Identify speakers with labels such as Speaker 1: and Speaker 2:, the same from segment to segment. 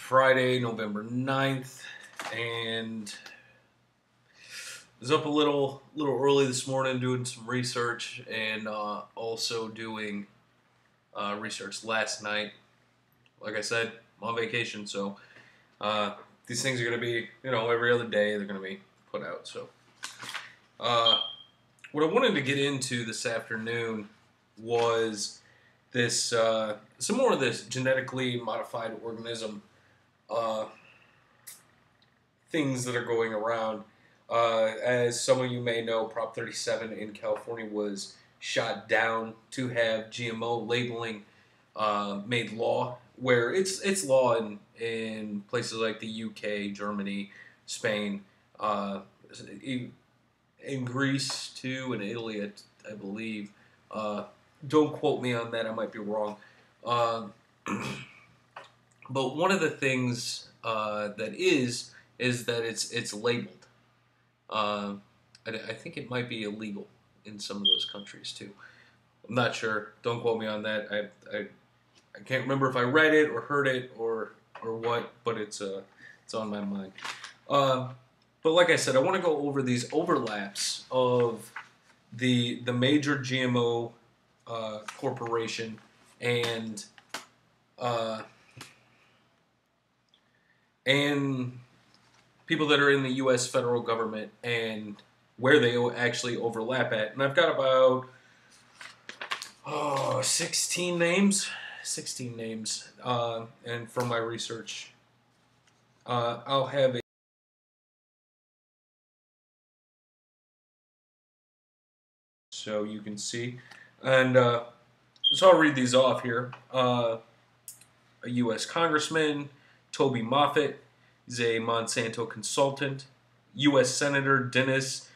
Speaker 1: Friday, November 9th, and I was up a little early this morning doing some research, and also doing research last night. Like I said, I'm on vacation, so these things are going to be, every other day they're going to be put out. So what I wanted to get into this afternoon was this some more of this genetically modified organism things that are going around. As some of you may know, Prop 37 in California was shot down to have GMO labeling made law, where it's law in places like the UK, Germany, Spain, in Greece too, and Italy, I believe. Don't quote me on that; I might be wrong. But one of the things that is that it's labeled. I think it might be illegal in some of those countries too. I'm not sure. Don't quote me on that. I can't remember if I read it or heard it or what, but it's on my mind. But like I said, I want to go over these overlaps of the major GMO corporation and people that are in the U.S. federal government and where they actually overlap at. And I've got about 16 names. And from my research, I'll have a so you can see. And so I'll read these off here. A U.S. Congressman, Toby Moffett, is a Monsanto consultant. U.S. Senator Dennis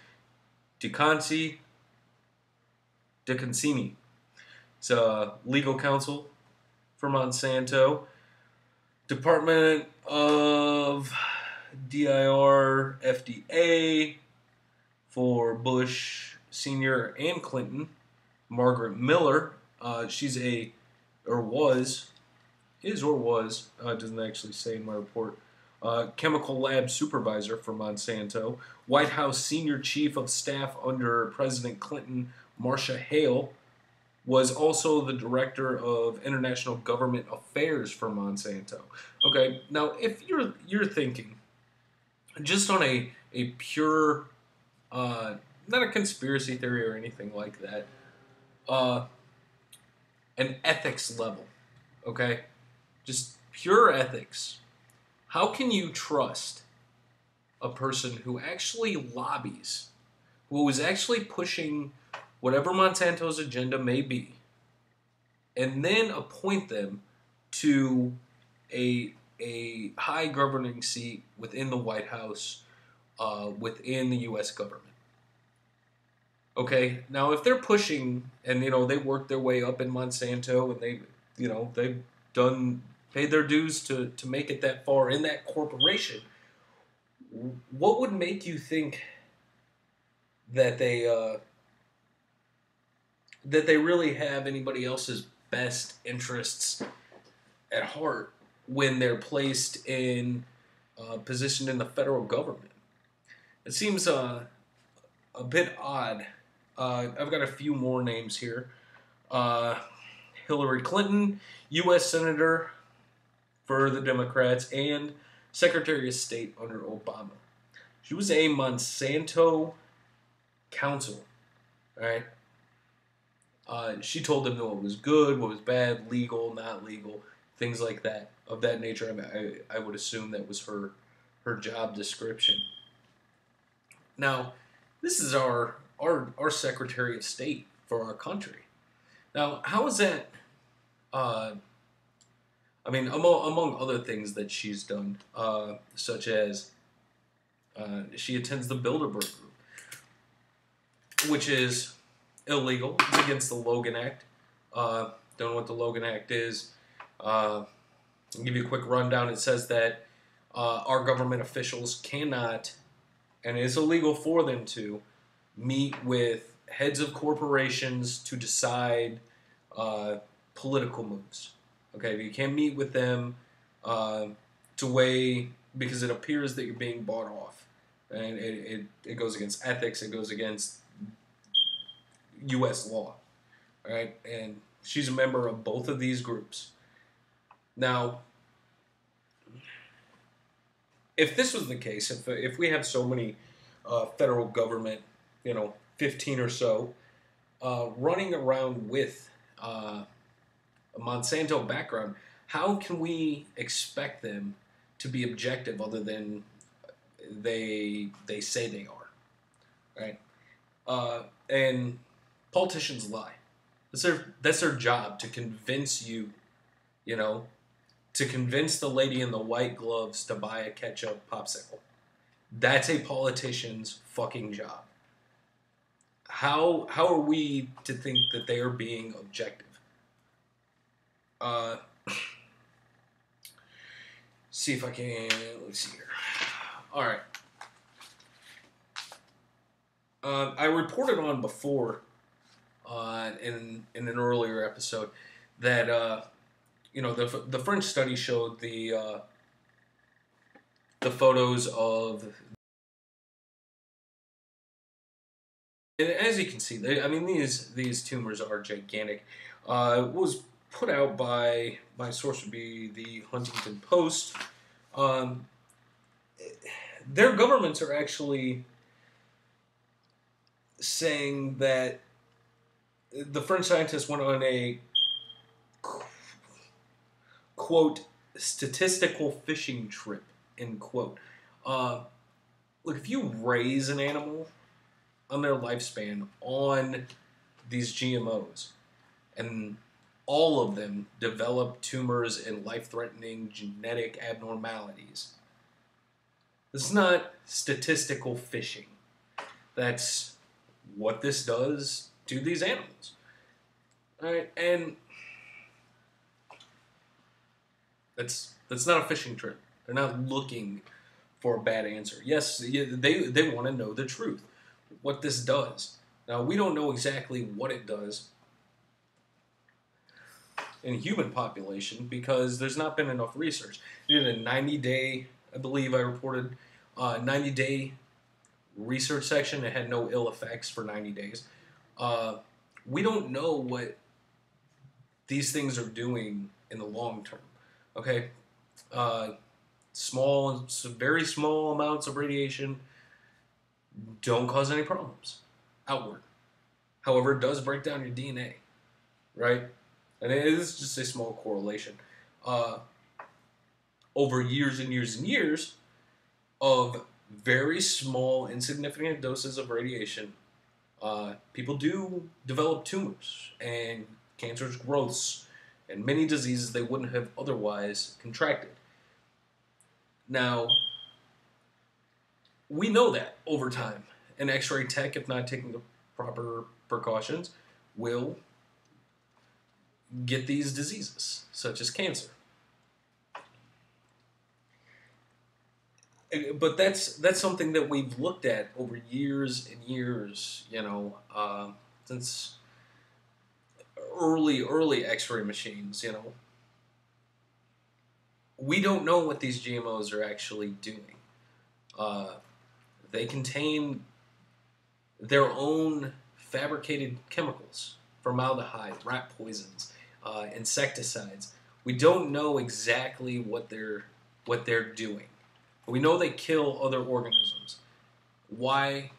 Speaker 1: DeConcini. It's a legal counsel for Monsanto. Department of DIR FDA for Bush Sr. and Clinton. Margaret Miller. She's is or was, doesn't actually say in my report, chemical lab supervisor for Monsanto. White House senior chief of staff under President Clinton, Marcia Hale, was also the director of international government affairs for Monsanto. Okay, now if you're thinking just on a pure, not a conspiracy theory or anything like that, an ethics level, okay, just pure ethics. How can you trust a person who actually lobbies, who is actually pushing whatever Monsanto's agenda may be, and then appoint them to a high governing seat within the White House, within the U.S. government? Okay, now if they're pushing, and they worked their way up in Monsanto, and they've paid their dues to make it that far in that corporation, what would make you think that they really have anybody else's best interests at heart when they're placed in a position in the federal government? It seems a bit odd. I've got a few more names here. Hillary Clinton, U.S. Senator for the Democrats, and Secretary of State under Obama. She was a Monsanto counsel, right? She told them what was good, what was bad, legal, not legal, things like that, of that nature. I would assume that was her job description. Now, this is our Secretary of State for our country. Now, how is that? Among other things that she's done, such as she attends the Bilderberg Group, which is illegal. It's against the Logan Act. Don't know what the Logan Act is. I'll give you a quick rundown. It says that our government officials cannot, and it is illegal for them to, meet with heads of corporations to decide political moves. Okay, you can't meet with them to to weigh, because it appears that you're being bought off. And it goes against ethics, it goes against U.S. law. Right? And she's a member of both of these groups. Now, if this was the case, if we have so many federal government, 15 or so, running around with a Monsanto background, how can we expect them to be objective other than they say they are, right? And politicians lie. That's their job, to convince you, to convince the lady in the white gloves to buy a ketchup popsicle. That's a politician's fucking job. How are we to think that they are being objective? See if I can. Let's see here. All right. I reported on before, in an earlier episode, that the French study showed the photos of, and as you can see, these tumors are gigantic. It was put out by, my source would be the Huntington Post. Their governments are actually saying that the French scientists went on a, quote, statistical fishing trip, end quote. Look, if you raise an animal on their lifespan on these GMOs, and all of them develop tumors and life-threatening genetic abnormalities, this is not statistical fishing. That's what this does to these animals. All right, and that's not a fishing trip. They're not looking for a bad answer. Yes, they want to know the truth, what this does. Now, we don't know exactly what it does in human population because there's not been enough research. They did a 90-day, I believe I reported, 90-day research section. It had no ill effects for 90 days. We don't know what these things are doing in the long term. Okay, very small amounts of radiation don't cause any problems outward. However, it does break down your DNA, right? And it is just a small correlation. Over years and years and years of very small, insignificant doses of radiation, people do develop tumors and cancerous growths and many diseases they wouldn't have otherwise contracted. Now, we know that over time, an X-ray tech, if not taking the proper precautions, will get these diseases, such as cancer. But that's something that we've looked at over years and years, since early X-ray machines, We don't know what these GMOs are actually doing. They contain their own fabricated chemicals, formaldehyde, rat poisons, insecticides. We don't know exactly what they're doing. We know they kill other organisms. Why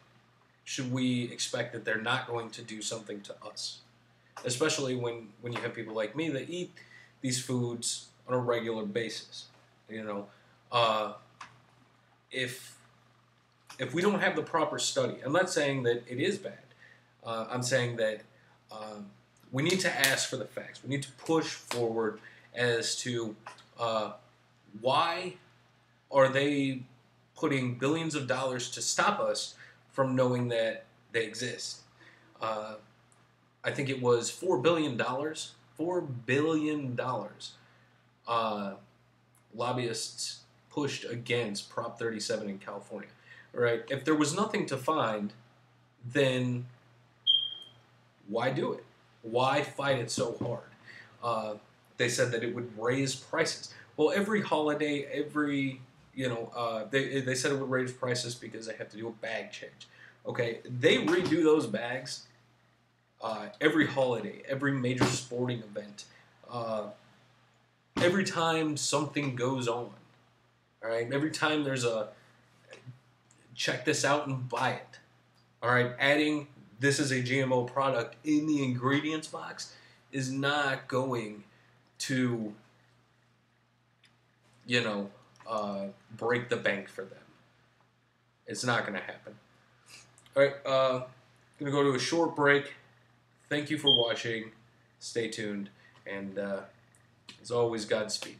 Speaker 1: should we expect that they're not going to do something to us? Especially when you have people like me that eat these foods on a regular basis. If we don't have the proper study, I'm not saying that it is bad. I'm saying that we need to ask for the facts. We need to push forward as to why are they putting billions of dollars to stop us from knowing that they exist. I think it was $4 billion. $4 billion. Lobbyists pushed against Prop 37 in California. Right? If there was nothing to find, then why do it? Why fight it so hard? They said that it would raise prices. Well, every holiday, they said it would raise prices because they have to do a bag change. Okay, they redo those bags every holiday, every major sporting event, uh, every time something goes on. All right, every time there's a check this out and buy it. All right, adding this is a GMO product in the ingredients box is not going to, you know, break the bank for them. It's not going to happen. All right, going to go to a short break. Thank you for watching. Stay tuned. And as always, Godspeed.